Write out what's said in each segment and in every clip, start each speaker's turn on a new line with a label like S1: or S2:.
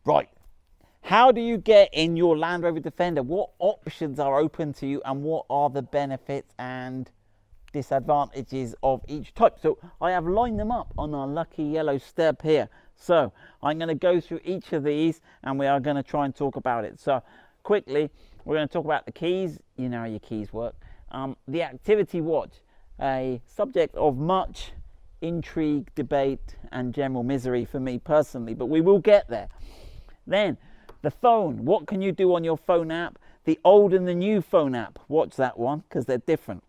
S1: Right. How do you get in your Land Rover Defender? What options are open to you and what are the benefits and disadvantages of each type? So I have lined them up on our lucky yellow step here. So I'm going to go through each of these and we are going to try and talk about it. So quickly, we're going to talk about the keys. You know how your keys work. The activity watch, a subject of much intrigue, debate and general misery for me personally, but we will get there. Then the phone, what can you do on your phone app? The old and the new phone app, watch that one because they're different.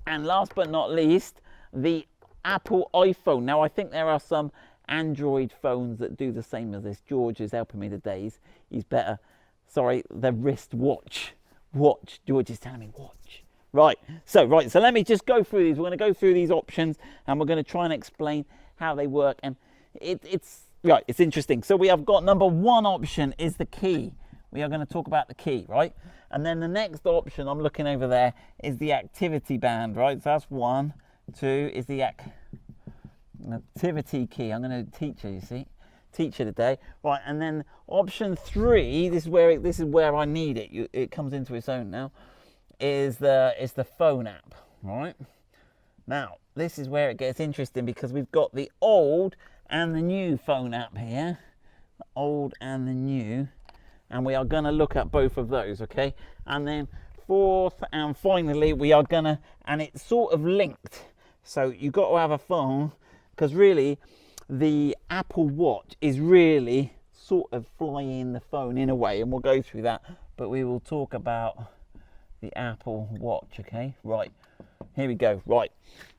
S1: And last but not least, the Apple iPhone. Now I think there are some Android phones that do the same as this. George is helping me today, he's better. Sorry, the wrist watch. George is telling me watch. Right, so let me just go through these. We're going to go through these options and we're going to try and explain how they work. And it's interesting. So we have got number one option is the key. We are going to talk about the key, right? And then the next option, I'm looking over there, is the activity band, right? So that's 1, 2 is the activity key. I'm going to teach you, teacher today, right? And then option 3, this is where I need it. It comes into its own now. Is the phone app, right? Now this is where it gets interesting because we've got the old and the new phone app here, the old and the new, and we are going to look at both of those, okay? And then fourth and finally we are gonna, and it's sort of linked, so you've got to have a phone because really the Apple Watch is really sort of flying the phone in a way, and we'll go through that, but we will talk about the Apple Watch, okay? Right, here we go. Right,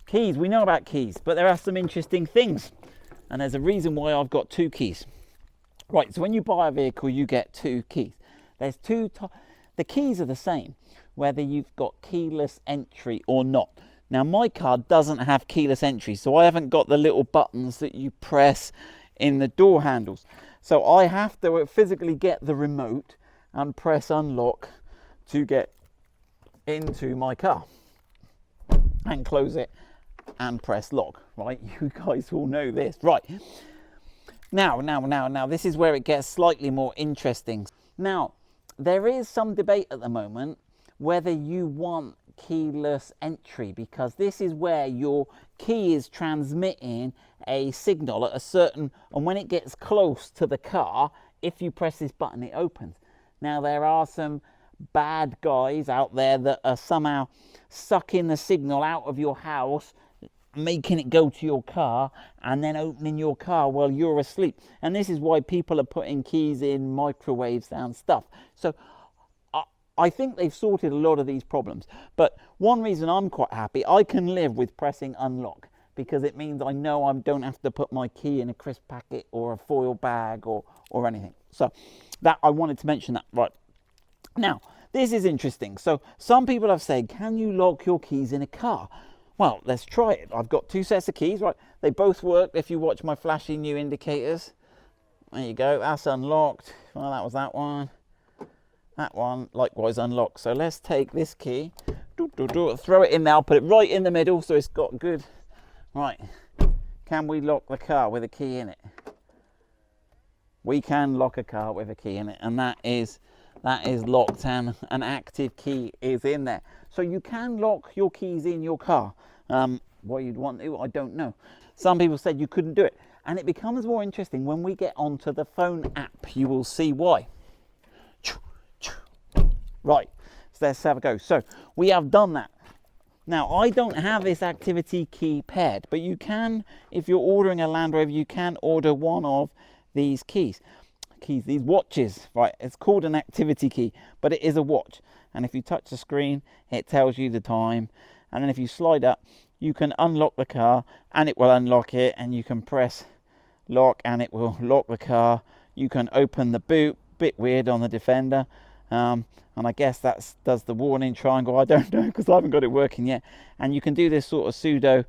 S1: keys, we know about keys, but there are some interesting things, and there's a reason why I've got 2 keys. Right, so when you buy a vehicle you get 2 keys. There's the keys are the same whether you've got keyless entry or not. Now my car doesn't have keyless entry, so I haven't got the little buttons that you press in the door handles, so I have to physically get the remote and press unlock to get into my car and close it and press lock, right? You guys all know this, right? Now this is where it gets slightly more interesting. Now there is some debate at the moment whether you want keyless entry, because this is where your key is transmitting a signal at a certain, and when it gets close to the car, if you press this button it opens. Now there are some bad guys out there that are somehow sucking the signal out of your house, making it go to your car and then opening your car while you're asleep, and this is why people are putting keys in microwaves and stuff. So I think they've sorted a lot of these problems, but one reason I'm quite happy, I can live with pressing unlock because it means I know I don't have to put my key in a crisp packet or a foil bag or anything. So that, I wanted to mention that. Right, now this is interesting. So some people have said, can you lock your keys in a car? Well, let's try it. I've got 2 sets of keys, right? They both work if you watch my flashing new indicators. There you go, that's unlocked. Well, that was that one. That one likewise unlocked. So let's take this key, throw it in there, I'll put it right in the middle so it's got good. Right, can we lock the car with a key in it? We can lock a car with a key in it, and that is locked, and an active key is in there. So you can lock your keys in your car. Why you'd want to, I don't know. Some people said you couldn't do it, and it becomes more interesting when we get onto the phone app. You will see why. Right, so let's have a go. So we have done that. Now I don't have this activity key paired, but you can, if you're ordering a Land Rover, you can order one of these keys, these watches, right? It's called an activity key, but it is a watch, and if you touch the screen it tells you the time, and then if you slide up you can unlock the car and it will unlock it, and you can press lock and it will lock the car. You can open the boot, bit weird on the Defender, and I guess that does the warning triangle, I don't know because I haven't got it working yet, and you can do this sort of pseudo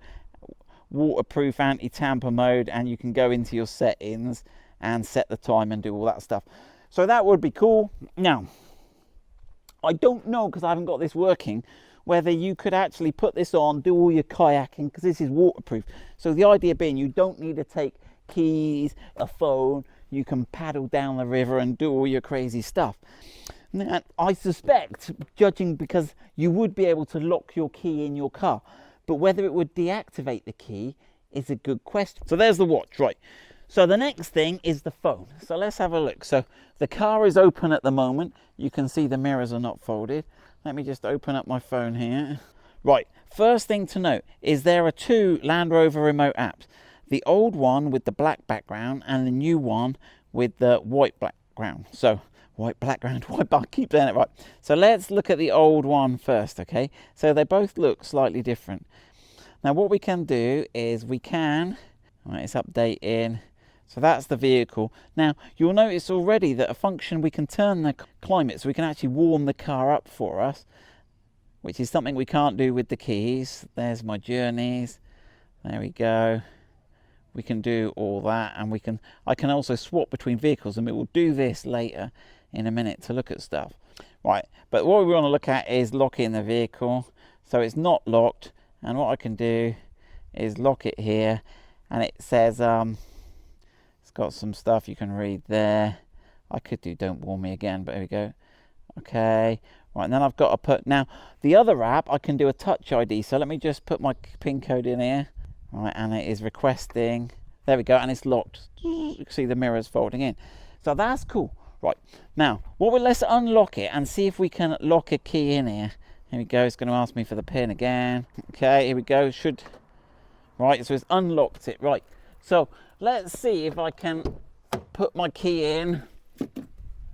S1: waterproof anti-tamper mode, and you can go into your settings and set the time and do all that stuff. So that would be cool. Now I don't know, because I haven't got this working, whether you could actually put this on, do all your kayaking, because this is waterproof. So the idea being you don't need to take keys, a phone, you can paddle down the river and do all your crazy stuff. Now, I suspect, judging, because you would be able to lock your key in your car, but whether it would deactivate the key is a good question. So there's the watch, right? So the next thing is the phone. So let's have a look. So the car is open at the moment. You can see the mirrors are not folded. Let me just open up my phone here. Right, first thing to note is there are two Land Rover remote apps. The old one with the black background and the new one with the white background. So white background, I keep saying it right. So let's look at the old one first, okay? So they both look slightly different. Now what we can do is we can, right, it's updating. So that's the vehicle. Now you'll notice already that a function, we can turn the climate, so we can actually warm the car up for us, which is something we can't do with the keys. There's my journeys. There we go. We can do all that, and I can also swap between vehicles, and we will do this later in a minute to look at stuff. Right, but what we want to look at is locking the vehicle. So it's not locked, and what I can do is lock it here, and it says it's got some stuff you can read there. I could do don't warn me again, but here we go. Okay, right, and then I've got to put, now the other app I can do a touch ID, so let me just put my PIN code in here. Right, and it is requesting, there we go, and it's locked. You can see the mirrors folding in. So that's cool. Right, now let's unlock it and see if we can lock a key in here. Here we go, it's going to ask me for the PIN again. Okay, here we go, right, so it's unlocked it. Right, so let's see if I can put my key in,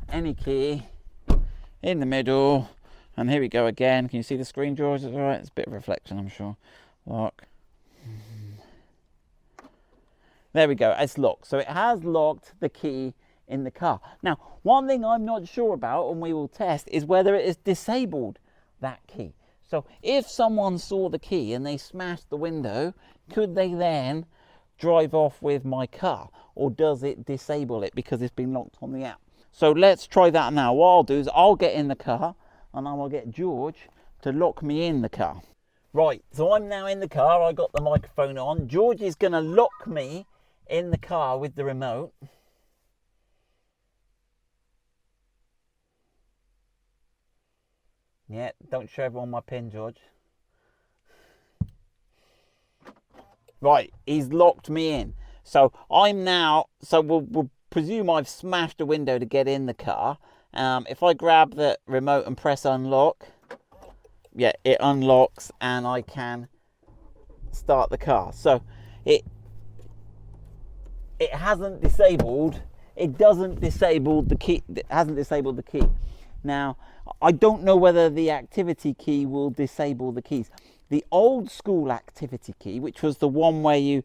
S1: any key, in the middle, and here we go again. Can you see the screen, George? Is it all right? It's a bit of reflection, I'm sure. Lock. There we go, it's locked. So it has locked the key in the car. Now, one thing I'm not sure about, and we will test, is whether it is disabled that key. So if someone saw the key and they smashed the window, could they then drive off with my car, or does it disable it because it's been locked on the app? So let's try that now. What I'll do is I'll get in the car and I will get George to lock me in the car. Right, so I'm now in the car. I got the microphone on. George is going to lock me in the car with the remote. Yeah, don't show everyone my PIN, George. Right, he's locked me in. So I'm now, so we'll presume I've smashed a window to get in the car. If I grab the remote and press unlock, yeah, it unlocks and I can start the car. So it hasn't disabled, it doesn't disable the key, it hasn't disabled the key. Now, I don't know whether the activity key will disable the keys. The old school activity key, which was the one where you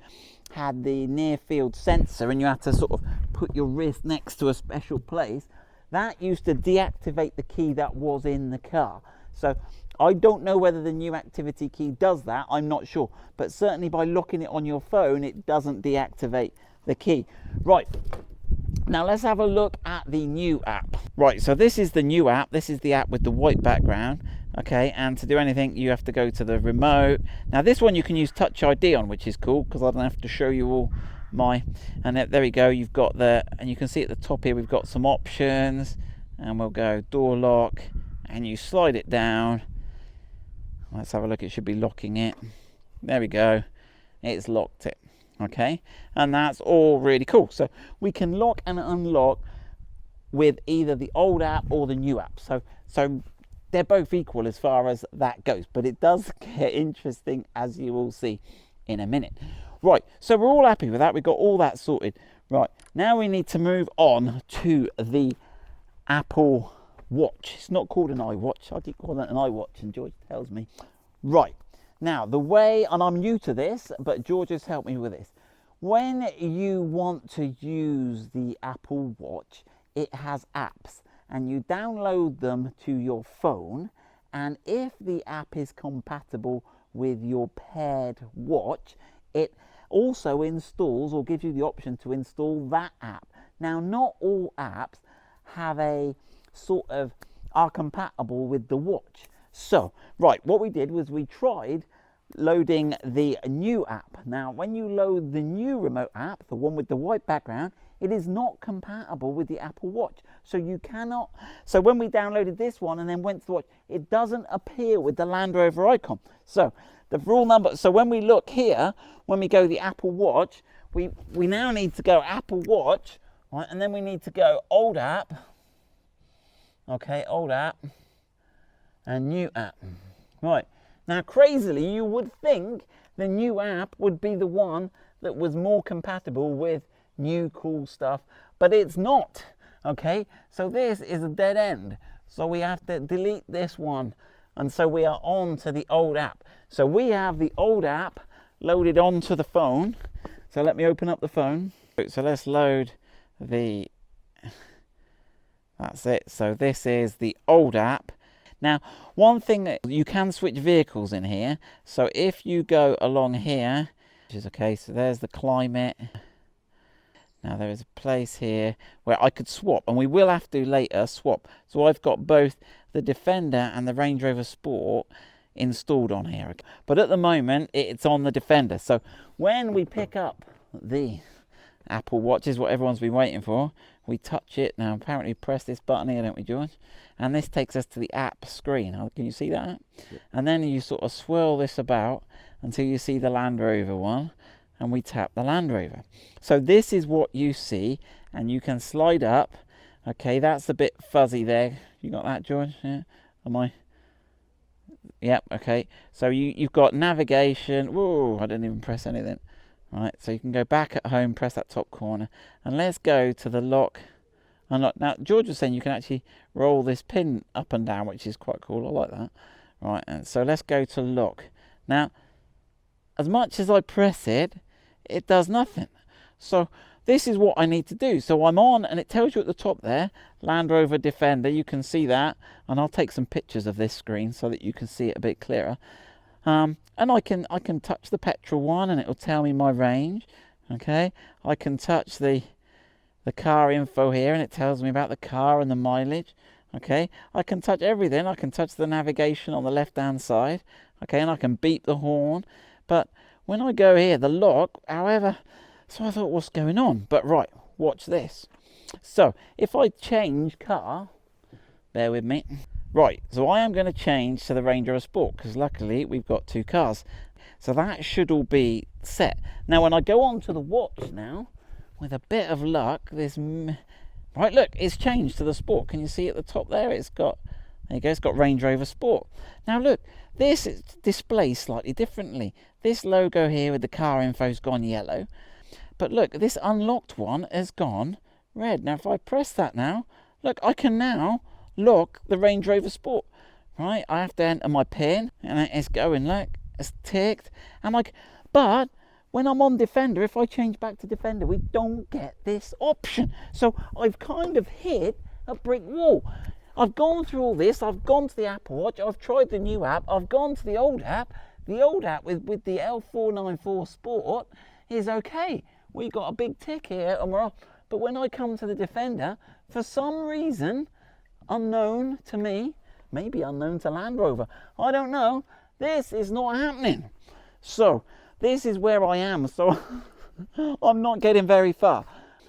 S1: had the near field sensor and you had to sort of put your wrist next to a special place, that used to deactivate the key that was in the car. So I don't know whether the new activity key does that, I'm not sure. But certainly by locking it on your phone, it doesn't deactivate the key. Right, now let's have a look at the new app. Right, so this is the new app. This is the app with the white background. Okay, and to do anything, you have to go to the remote. Now this one you can use Touch ID on, which is cool, because I don't have to show you all my, and there we go, you've got the, and you can see at the top here, we've got some options, and we'll go door lock, and you slide it down. Let's have a look, it should be locking it. There we go, it's locked it. Okay, and that's all really cool. So we can lock and unlock with either the old app or the new app. So they're both equal as far as that goes, but it does get interesting, as you will see in a minute. Right, so we're all happy with that. We've got all that sorted. Right, now we need to move on to the Apple Watch. It's not called an iWatch. I keep calling it an iWatch, and George tells me. Right, now the way, and I'm new to this, but George has helped me with this. When you want to use the Apple Watch, it has apps, and you download them to your phone, and if the app is compatible with your paired watch, it also installs or gives you the option to install that app. Now, not all apps have a sort of are compatible with the watch. So, right, what we did was we tried loading the new app. Now, when you load the new remote app, the one with the white background, it is not compatible with the Apple Watch. So you cannot, so when we downloaded this one and then went to the watch, it doesn't appear with the Land Rover icon. So the rule number, so when we look here, when we go the Apple Watch, we now need to go Apple Watch, right? And then we need to go old app, okay, old app, and new app, right? Now, crazily, you would think the new app would be the one that was more compatible with new cool stuff, but it's not, okay? So this is a dead end. So we have to delete this one. And so we are on to the old app. So we have the old app loaded onto the phone. So let me open up the phone. So let's load the, that's it. So this is the old app. Now, one thing that you can switch vehicles in here. So if you go along here, which is okay, so there's the climate. Now there is a place here where I could swap, and we will have to later swap. So I've got both the Defender and the Range Rover Sport installed on here. But at the moment, it's on the Defender. So when we pick up the Apple Watch, is what everyone's been waiting for, we touch it. Now apparently press this button here, don't we, George? And this takes us to the app screen. Can you see that? Yeah. And then you sort of swirl this about until you see the Land Rover one, and we tap the Land Rover. So this is what you see, and you can slide up. Okay, that's a bit fuzzy there. You got that, George? Yeah. Am I? Yep. Okay. So you've got navigation. Whoa! I didn't even press anything. Right. So you can go back at home, press that top corner, and let's go to the lock. Unlock. Now George was saying you can actually roll this pin up and down, which is quite cool. I like that. Right. And so let's go to lock. Now, as much as I press it, it does nothing. So this is what I need to do. So I'm on, and it tells you at the top there, Land Rover Defender. You can see that, and I'll take some pictures of this screen so that you can see it a bit clearer. And I can touch the petrol one, and it will tell me my range. Okay, I can touch the car info here, and it tells me about the car and the mileage. Okay, I can touch everything. I can touch the navigation on the left hand side. Okay, and I can beep the horn. But when I go here, the lock, however, so I thought, what's going on? But right, watch this. So if I change car, bear with me. Right, so I am going to change to the Range Rover Sport, because luckily we've got two cars. So that should all be set. Now when I go on to the watch now, with a bit of luck, right, look, it's changed to the Sport. Can you see at the top there? It's got, there you go, it's got Range Rover Sport. Now look, this is displayed slightly differently. This logo here with the car info's gone yellow. But look, this unlocked one has gone red. Now if I press that now, look, I can now lock the Range Rover Sport. Right, I have to enter my PIN, and it's going, look, it's ticked. And like, but when I'm on Defender, if I change back to Defender, we don't get this option. So I've kind of hit a brick wall. I've gone through all this. I've gone to the Apple Watch. I've tried the new app. I've gone to the old app. The old app with the L663 Sport is okay. We got a big tick here and we're off. But when I come to the Defender, for some reason, unknown to me, maybe unknown to Land Rover, I don't know, this is not happening. So this is where I am. So I'm not getting very far.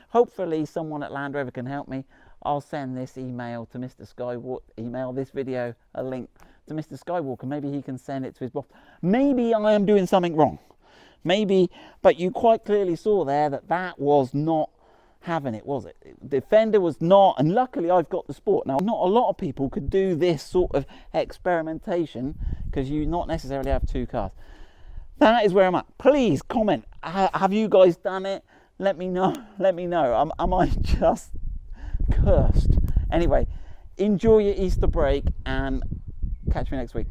S1: Hopefully someone at Land Rover can help me. I'll send this email to Mr. Skywalker, this video, a link to Mr. Skywalker. Maybe he can send it to his boss. Maybe I am doing something wrong. Maybe, but you quite clearly saw there that was not having it, was it? Defender was not, and luckily I've got the Sport. Now, not a lot of people could do this sort of experimentation because you not necessarily have two cars. That is where I'm at. Please comment. Have you guys done it? Let me know. Let me know. Am I just cursed? Anyway, enjoy your Easter break and catch me next week.